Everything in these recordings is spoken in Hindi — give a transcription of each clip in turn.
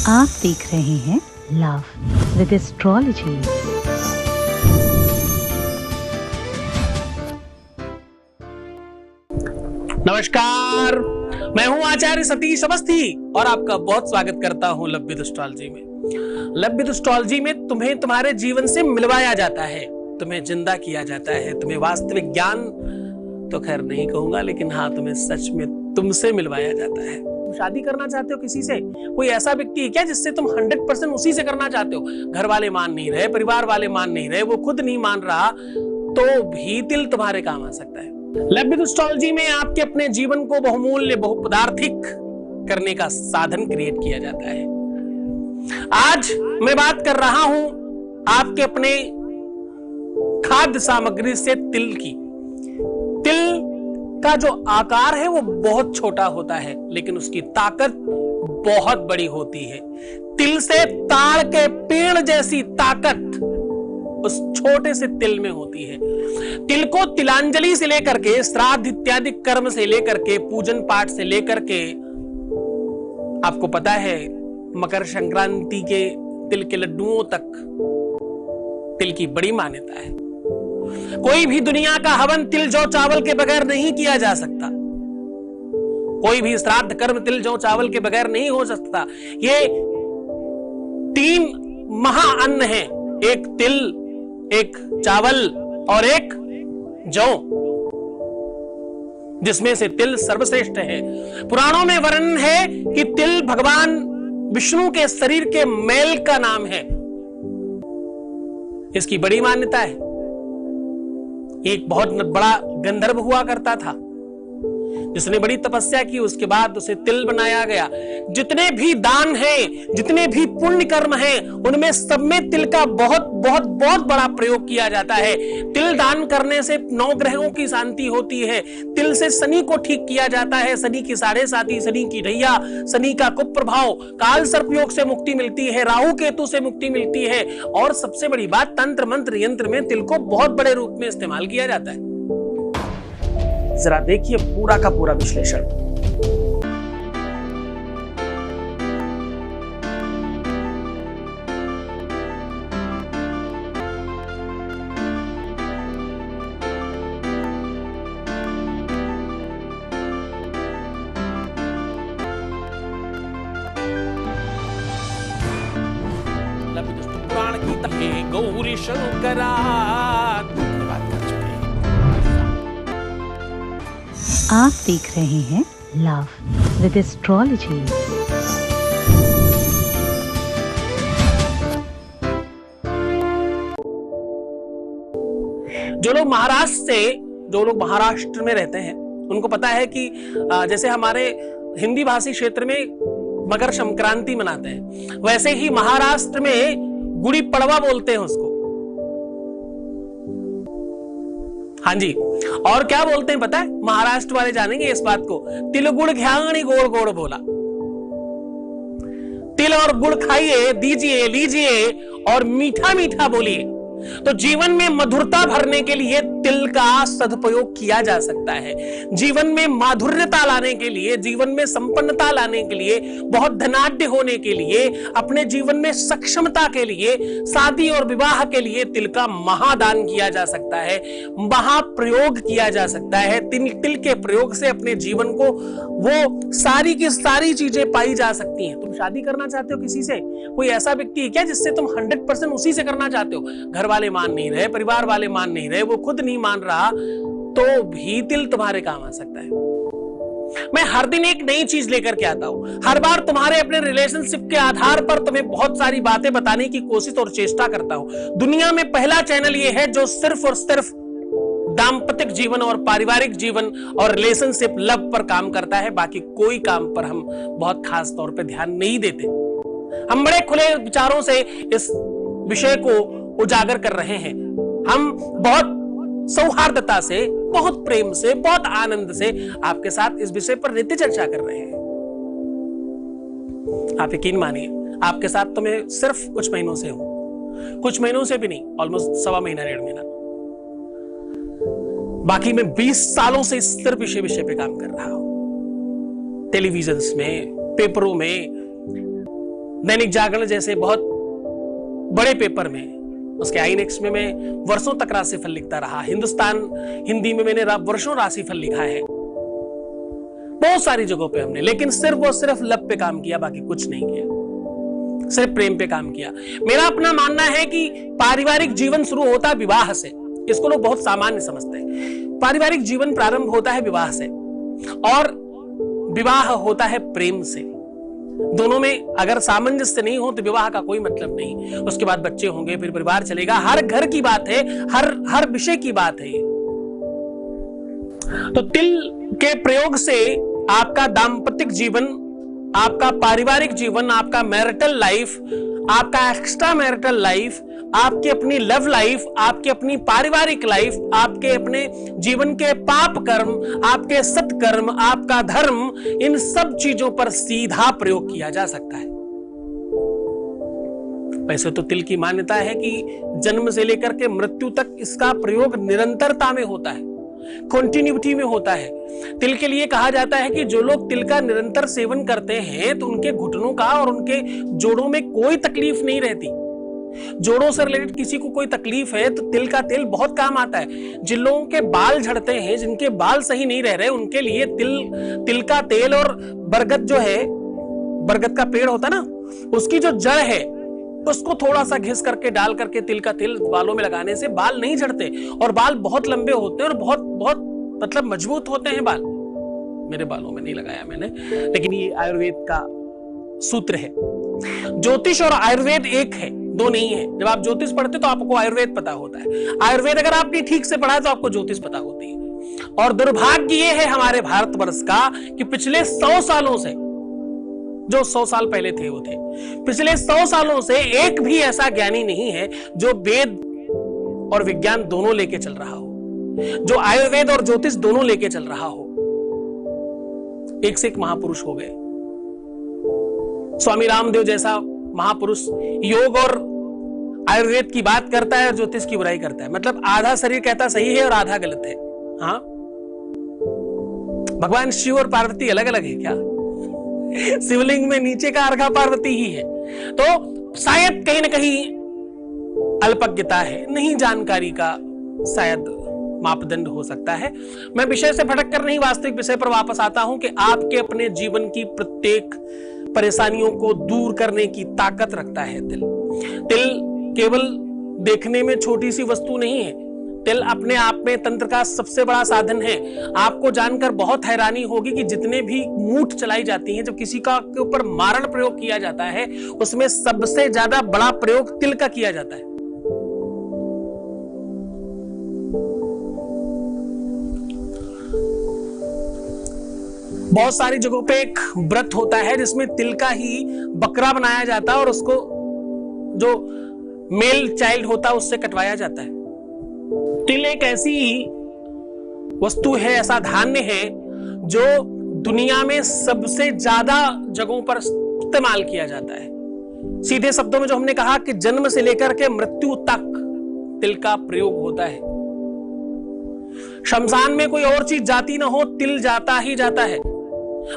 आप देख रहे हैं लव विद एस्ट्रोलॉजी। नमस्कार, मैं हूं आचार्य सतीश अवस्थी और आपका बहुत स्वागत करता हूं लव विद एस्ट्रोलॉजी में। लव विद एस्ट्रोलॉजी में तुम्हें तुम्हारे जीवन से मिलवाया जाता है, तुम्हें जिंदा किया जाता है, तुम्हें वास्तविक ज्ञान तो खैर नहीं कहूंगा, लेकिन हाँ, तुम्हें सच में तुमसे मिलवाया जाता है। शादी करना चाहते हो किसी से, कोई ऐसा व्यक्ति है क्या जिससे तुम 100% उसी से करना चाहते हो? घर वाले मान नहीं रहे, परिवार वाले मान नहीं रहे, वो खुद नहीं मान रहा, तो भी दिल तुम्हारे काम आ सकता है। लव विद एस्ट्रोलॉजी में आपके अपने जीवन को बहुमूल्य बहुपदार्थिक करने का साधन क्रिएट किया जाता है। आज मैं बात कर रहा हूं आपके अपने खाद्य सामग्री से तिल की। तिल का जो आकार है वो बहुत छोटा होता है, लेकिन उसकी ताकत बहुत बड़ी होती है। तिल से ताड़ के पेड़ जैसी ताकत उस छोटे से तिल में होती है। तिल को तिलांजलि से लेकर के, श्राद्ध इत्यादि कर्म से लेकर के, पूजन पाठ से लेकर के, आपको पता है मकर संक्रांति के तिल के लड्डुओं तक तिल की बड़ी मान्यता है। कोई भी दुनिया का हवन तिल जौ चावल के बगैर नहीं किया जा सकता। कोई भी श्राद्ध कर्म तिल जौ चावल के बगैर नहीं हो सकता। ये 3 महाअन्न हैं, एक तिल, एक चावल और एक जौ, जिसमें से तिल सर्वश्रेष्ठ है। पुराणों में वर्णन है कि तिल भगवान विष्णु के शरीर के मैल का नाम है। इसकी बड़ी मान्यता है। एक बहुत बड़ा गंधर्व हुआ करता था, जिसने बड़ी तपस्या की, उसके बाद उसे तिल बनाया गया। जितने भी दान हैं, जितने भी पुण्य कर्म हैं, उनमें सब में तिल का बहुत बहुत बहुत बड़ा प्रयोग किया जाता है। तिल दान करने से 9 ग्रहों की शांति होती है। तिल से शनि को ठीक किया जाता है। शनि की 7.5, शनि की ढैया, शनि का कुप्रभाव, काल सर्प योग से मुक्ति मिलती है, राहु केतु से मुक्ति मिलती है, और सबसे बड़ी बात, तंत्र मंत्र यंत्र में तिल को बहुत बड़े रूप में इस्तेमाल किया जाता है। जरा देखिए पूरा का पूरा विश्लेषण। पुराण की तहे गौरी शंकरा बात कर चुके हैं। आप देख रहे हैं लव विद एस्ट्रोलॉजी। जो लोग महाराष्ट्र में रहते हैं, उनको पता है कि जैसे हमारे हिंदी भाषी क्षेत्र में मकर संक्रांति मनाते हैं, वैसे ही महाराष्ट्र में गुड़ी पड़वा बोलते हैं उसको। हाँ जी, और क्या बोलते हैं पता है? महाराष्ट्र वाले जानेंगे इस बात को। तिल गुड़ घ्याणी गोड़ गोड़ बोला। तिल और गुड़ खाइए, दीजिए, लीजिए और मीठा मीठा बोलिए। तो जीवन में मधुरता भरने के लिए तिल का सदुपयोग किया जा सकता है। जीवन में माधुर्यता लाने के लिए, जीवन में संपन्नता लाने के लिए, बहुत धनाढ्य होने के लिए, अपने जीवन में सक्षमता के लिए, शादी और विवाह के लिए तिल का महादान किया जा सकता है, महाप्रयोग किया जा सकता है। तिल के प्रयोग से अपने जीवन को वो सारी की सारी चीजें पाई जा सकती हैं। तुम शादी करना चाहते हो किसी से, कोई ऐसा व्यक्ति है क्या जिससे तुम 100% उसी से करना चाहते हो? घर वाले मान नहीं रहे, परिवार वाले मान नहीं रहे, वो खुद नहीं मान रहा, तो भी तिल तुम्हारे काम आ सकता है। मैं हर दिन एक नई चीज लेकर के आता हूं। हर बार तुम्हारे अपने रिलेशनशिप के आधार पर तुम्हें बहुत सारी बातें बताने की कोशिश और चेष्टा करता हूं। दुनिया में पहला चैनल ये है जो सिर्फ और सिर्फ दाम्पत्य जीवन और पारिवारिक जीवन और रिलेशनशिप लव पर काम करता है। बाकी कोई काम पर हम बहुत खास तौर पे ध्यान नहीं देते। हम बड़े खुले विचारों से इस विषय को उजागर कर रहे हैं। हम बहुत सौहार्दता से, बहुत प्रेम से, बहुत आनंद से आपके साथ इस विषय पर नित्य चर्चा कर रहे हैं। आप यकीन मानिए, आपके साथ तो मैं सिर्फ कुछ महीनों से हूं, कुछ महीनों से भी नहीं, ऑलमोस्ट 1.25 महीना 1.5 महीना। बाकी मैं 20 सालों से सिर्फ इस विषय पे काम कर रहा हूं। टेलीविजन में, पेपरों में, दैनिक जागरण जैसे बहुत बड़े पेपर में, उसके आईनेक्स में मैं वर्षों तक राशिफल लिखता रहा। हिंदुस्तान हिंदी में मैंने वर्षों राशिफल लिखा है, बहुत सारी जगहों पे हमने, लेकिन सिर्फ और सिर्फ लव पे काम किया, बाकी कुछ नहीं किया, सिर्फ प्रेम पे काम किया। मेरा अपना मानना है कि पारिवारिक जीवन शुरू होता है विवाह से। इसको लोग बहुत सामान्य समझते हैं। पारिवारिक जीवन प्रारंभ होता है विवाह से, और विवाह होता है प्रेम से। दोनों में अगर सामंजस्य नहीं हो तो विवाह का कोई मतलब नहीं। उसके बाद बच्चे होंगे, फिर परिवार चलेगा। हर घर की बात है, हर विषय की बात है। तो तिल के प्रयोग से आपका दाम्पत्य जीवन, आपका पारिवारिक जीवन, आपका मैरिटल लाइफ, आपका एक्स्ट्रा मैरिटल लाइफ, आपकी अपनी लव लाइफ, आपकी अपनी पारिवारिक लाइफ, आपके अपने जीवन के पाप कर्म, आपके सत्कर्म, आपका धर्म, इन सब चीजों पर सीधा प्रयोग किया जा सकता है। वैसे तो तिल की मान्यता है कि जन्म से लेकर के मृत्यु तक इसका प्रयोग निरंतरता में होता है, कॉन्टिन्यूटी में होता है। तिल के लिए कहा जाता है कि जो लोग तिल का निरंतर सेवन करते हैं तो उनके घुटनों का और उनके जोड़ों में कोई तकलीफ नहीं रहती। जोड़ों से रिलेटेड किसी को कोई तकलीफ है तो तिल का तेल बहुत काम आता है। जिन लोगों के बाल झड़ते हैं, जिनके बाल सही नहीं रह रहे, उनके लिए तिल का तेल और बरगद जो है, बरगद का पेड़ होता ना, उसकी जो जड़ है उसको थोड़ा सा घिस करके डाल करके तिल का तेल बालों में लगाने से बाल नहीं झड़ते और बाल बहुत लंबे होते हैं और बहुत बहुत मतलब मजबूत होते हैं बाल। मेरे बालों में नहीं लगाया मैंने, लेकिन ये आयुर्वेद का सूत्र है। ज्योतिष और आयुर्वेद एक है, दो नहीं है। जब आप ज्योतिष पढ़ते तो आपको आयुर्वेद पता होता है। आयुर्वेद अगर आपने ठीक से पढ़ा तो आपको ज्योतिष पता होती है। और दुर्भाग्य ये है हमारे भारतवर्ष का कि पिछले 100 सालों से, जो 100 साल पहले थे वो थे, पिछले 100 सालों से एक भी ऐसा ज्ञानी नहीं है जो वेद और विज्ञान दोनों लेके चल रहा हो, जो आयुर्वेद और ज्योतिष दोनों लेके चल रहा हो। एक से एक महापुरुष हो गए। स्वामी रामदेव जैसा महापुरुष योग और आयुर्वेद की बात करता है और ज्योतिष की बुराई करता है। मतलब आधा शरीर कहता सही है और आधा गलत है। हाँ, भगवान शिव और पार्वती अलग अलग है क्या? शिवलिंग में नीचे का अर्घा पार्वती ही है। तो शायद कहीं ना कहीं अल्पज्ञता है, नहीं जानकारी का शायद मापदंड हो सकता है। मैं विषय से भटक कर नहीं, वास्तविक विषय पर वापस आता हूं कि आपके अपने जीवन की प्रत्येक परेशानियों को दूर करने की ताकत रखता है तिल। तिल केवल देखने में छोटी सी वस्तु नहीं है, तिल अपने आप में तंत्र का सबसे बड़ा साधन है। आपको जानकर बहुत हैरानी होगी कि जितने भी मूठ चलाई जाती हैं, जब किसी का के ऊपर मारण प्रयोग किया जाता है, उसमें सबसे ज्यादा बड़ा प्रयोग तिल का किया जाता है। बहुत सारी जगहों पे एक व्रत होता है जिसमें तिल का ही बकरा बनाया जाता है और उसको जो मेल चाइल्ड होता है उससे कटवाया जाता है। तिल एक ऐसी वस्तु है, ऐसा धान्य है जो दुनिया में सबसे ज्यादा जगहों पर इस्तेमाल किया जाता है। सीधे शब्दों में जो हमने कहा कि जन्म से लेकर के मृत्यु तक तिल का प्रयोग होता है। शमशान में कोई और चीज जाती ना हो, तिल जाता ही जाता है।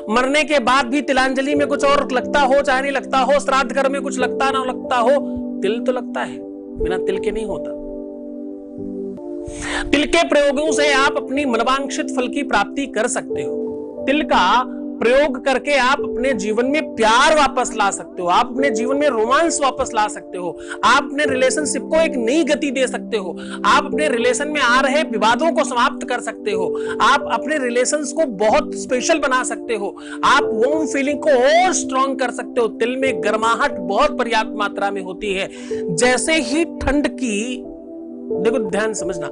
मरने के बाद भी तिलांजलि में कुछ और लगता हो चाहे नहीं लगता हो, श्राद्ध घर में कुछ लगता ना लगता हो, तिल तो लगता है, बिना तिल के नहीं होता। तिल के प्रयोगों से आप अपनी मनवांछित फल की प्राप्ति कर सकते हो। तिल का प्रयोग करके आप अपने जीवन में प्यार वापस ला सकते हो, आप अपने जीवन में रोमांस वापस ला सकते हो, आप अपने रिलेशनशिप को एक नई गति दे सकते हो, आप अपने रिलेशन में आ रहे विवादों को समाप्त कर सकते हो, आप अपने रिलेशंस को बहुत स्पेशल बना सकते हो, आप वार्म फीलिंग को और स्ट्रॉन्ग कर सकते हो। तिल में गर्माहट बहुत पर्याप्त मात्रा में होती है। जैसे ही ठंड की, देखो ध्यान समझना,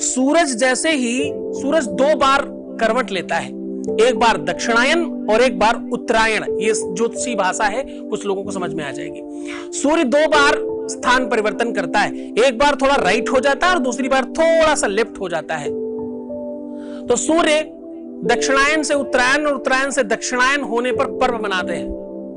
सूरज जैसे ही सूरज 2 बार करवट लेता है, एक बार दक्षिणायन और एक बार उत्तरायण, ये ज्योतिषी भाषा है, कुछ लोगों को समझ में आ जाएगी। सूर्य 2 बार स्थान परिवर्तन करता है, एक बार थोड़ा राइट हो जाता है और दूसरी बार थोड़ा सा लेफ्ट हो जाता है। तो सूर्य दक्षिणायन से उत्तरायण और उत्तरायण से दक्षिणायन होने पर पर्व मनाते हैं,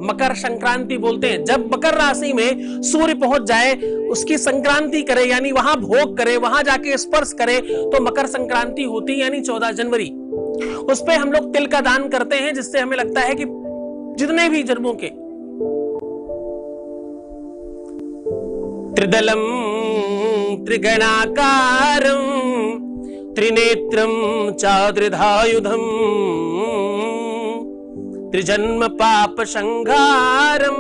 मकर संक्रांति बोलते हैं। जब मकर राशि में सूर्य पहुंच जाए, उसकी संक्रांति करे, यानी वहां भोग करे, वहां जाके स्पर्श करे, तो मकर संक्रांति होती, यानी 14 जनवरी। उस पे हम लोग तिल का दान करते हैं, जिससे हमें लगता है कि जितने भी जन्मों के त्रिदलम त्रिगणाकारं त्रिनेत्रं चाद्रिधायुधं त्रिजन्म पाप संहारम।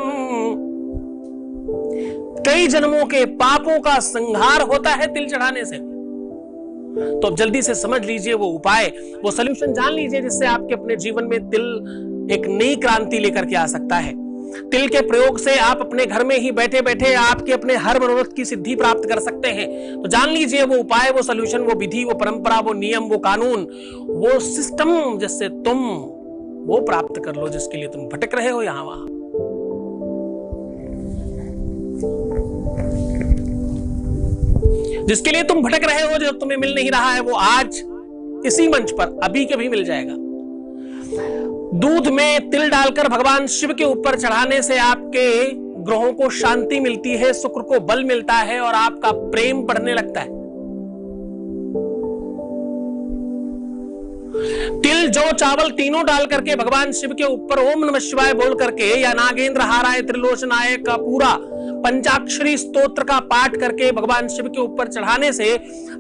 कई जन्मों के पापों का संहार होता है तिल चढ़ाने से। तो अब जल्दी से समझ लीजिए वो उपाय, वो सॉल्यूशन जान लीजिए, जिससे आपके अपने जीवन में तिल एक नई क्रांति लेकर के आ सकता है। तिल के प्रयोग से आप अपने घर में ही बैठे बैठे आपके अपने हर मनोरथ की सिद्धि प्राप्त कर सकते हैं। तो जान लीजिए वो उपाय, वो सॉल्यूशन, वो विधि, वो परंपरा, वो नियम, वो कानून, वो सिस्टम, जिससे तुम वो प्राप्त कर लो जिसके लिए तुम भटक रहे हो यहां वहां। जिसके लिए तुम भटक रहे हो, जो तुम्हें मिल नहीं रहा है, वो आज इसी मंच पर अभी के भी मिल जाएगा। दूध में तिल डालकर भगवान शिव के ऊपर चढ़ाने से आपके ग्रहों को शांति मिलती है, शुक्र को बल मिलता है और आपका प्रेम बढ़ने लगता है। तिल, जौ, चावल तीनों डाल करके भगवान शिव के ऊपर ओम नमः शिवाय बोल करके या नागेंद्र हाराय त्रिलोचनाय का पूरा पंचाक्षरी स्तोत्र का पाठ करके भगवान शिव के ऊपर चढ़ाने से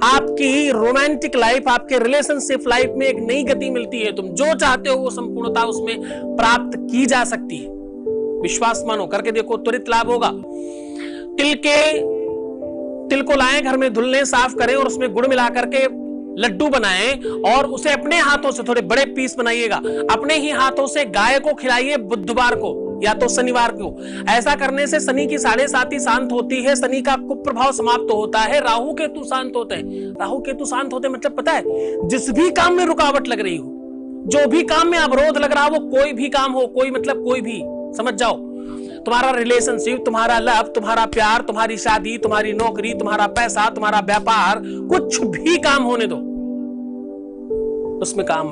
आपकी रोमांटिक लाइफ, आपके रिलेशनशिप लाइफ में एक नई गति मिलती है। तुम जो चाहते हो वो संपूर्णता उसमें प्राप्त की जा सकती है। विश्वास मानो, करके देखो, त्वरित लाभ होगा। तिल को लाएं, घर में धुल लें, साफ करें और उसमें गुड़ मिला करके लड्डू बनाएं और उसे अपने हाथों से, थोड़े बड़े पीस बनाइएगा, अपने ही हाथों से गाय को खिलाइए बुधवार को या तो शनिवार को। ऐसा करने से शनि की 7.5 शांत होती है, शनि का कुप्रभाव समाप्त होता है, राहु केतु शांत होते हैं। राहु केतु शांत होते मतलब पता है, जिस भी काम में रुकावट लग रही हो, जो भी काम में अवरोध लग रहा हो, वो कोई भी काम हो, कोई मतलब कोई भी, समझ जाओ, तुम्हारा रिलेशनशिप, तुम्हारा लव, तुम्हारा प्यार, तुम्हारी शादी, तुम्हारी नौकरी, तुम्हारा पैसा, तुम्हारा व्यापार, कुछ भी काम होने दो, उसमें काम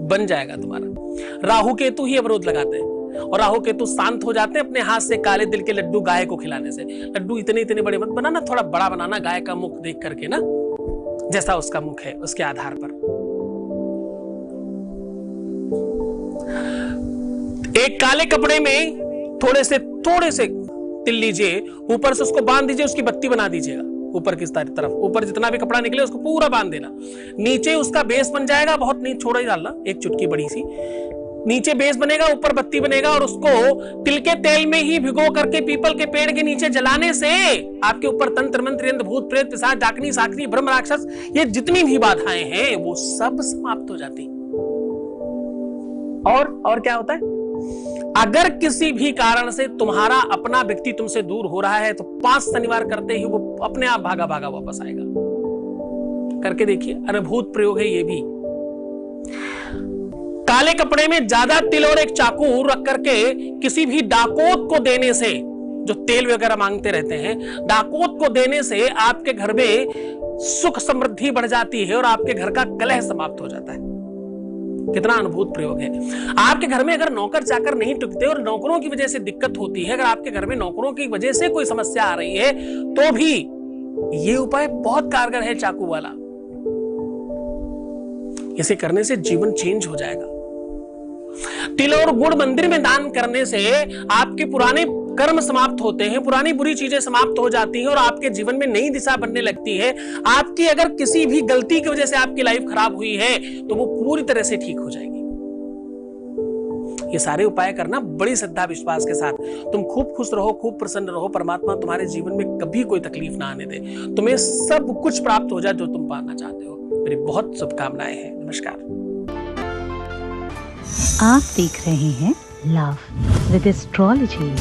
बन जाएगा तुम्हारा। राहु केतु ही अवरोध लगाते हैं और राहु केतु शांत हो जाते हैं अपने हाथ से काले तिल के लड्डू गाय को खिलाने से। लड्डू इतने इतने बड़े मत बनाना, थोड़ा बड़ा बनाना, गाय का मुख देख करके ना, जैसा उसका मुख है उसके आधार पर। एक काले कपड़े में थोड़े से तिल लीजिए, ऊपर से उसको बांध दीजिए, उसकी बत्ती बना दीजिएगा ऊपर की तरफ। ऊपर जितना भी कपड़ा निकले उसको पूरा बांध देना। नीचे उसका बेस बन जाएगा, बहुत नहीं, थोड़ा ही डालना, एक चुटकी बड़ी सी। नीचे बेस बनेगा, ऊपर बत्ती बनेगा और उसको तिल के तेल में ही भिगो करके पीपल के पेड़ के नीचे जलाने से आपके ऊपर तंत्र मंत्र, यंत्र, भूत, प्रेत, पिशाच, डाकनी, साकनी, ब्रह्म, राक्षस, ये जितनी भी बाधाएं हैं वो सब समाप्त हो जाती। और क्या होता है, अगर किसी भी कारण से तुम्हारा अपना व्यक्ति तुमसे दूर हो रहा है तो 5 शनिवार करते ही वो अपने आप भागा भागा वापस आएगा। करके देखिए, अद्भुत प्रयोग है ये भी। काले कपड़े में ज्यादा तिल और एक चाकू रख करके किसी भी डाकोत को देने से, जो तेल वगैरह मांगते रहते हैं, डाकोत को देने से आपके घर में सुख समृद्धि बढ़ जाती है और आपके घर का कलह समाप्त हो जाता है। कितना अद्भुत प्रयोग है। आपके घर में अगर नौकर चाकर नहीं टिकते और नौकरों की वजह से दिक्कत होती है, अगर आपके घर में नौकरों की वजह से कोई समस्या आ रही है, तो भी ये उपाय बहुत कारगर है चाकू वाला। इसे करने से जीवन चेंज हो जाएगा। तिल और गुड़ मंदिर में दान करने से आपके पुराने कर्म समाप्त होते हैं, पुरानी बुरी चीजें समाप्त हो जाती हैं और आपके जीवन में नई दिशा बनने लगती है। आपकी अगर किसी भी गलती की वजह से आपकी लाइफ खराब हुई है तो वो पूरी तरह से ठीक हो जाएगी। ये सारे उपाय करना बड़ी श्रद्धा विश्वास के साथ। तुम खूब खुश रहो, खूब प्रसन्न रहो, परमात्मा तुम्हारे जीवन में कभी कोई तकलीफ ना आने दे, तुम्हें सब कुछ प्राप्त हो जाए जो तुम पाना चाहते हो। मेरी बहुत शुभकामनाएं हैं। नमस्कार। आप देख रहे हैं लव विद एस्ट्रोलॉजी।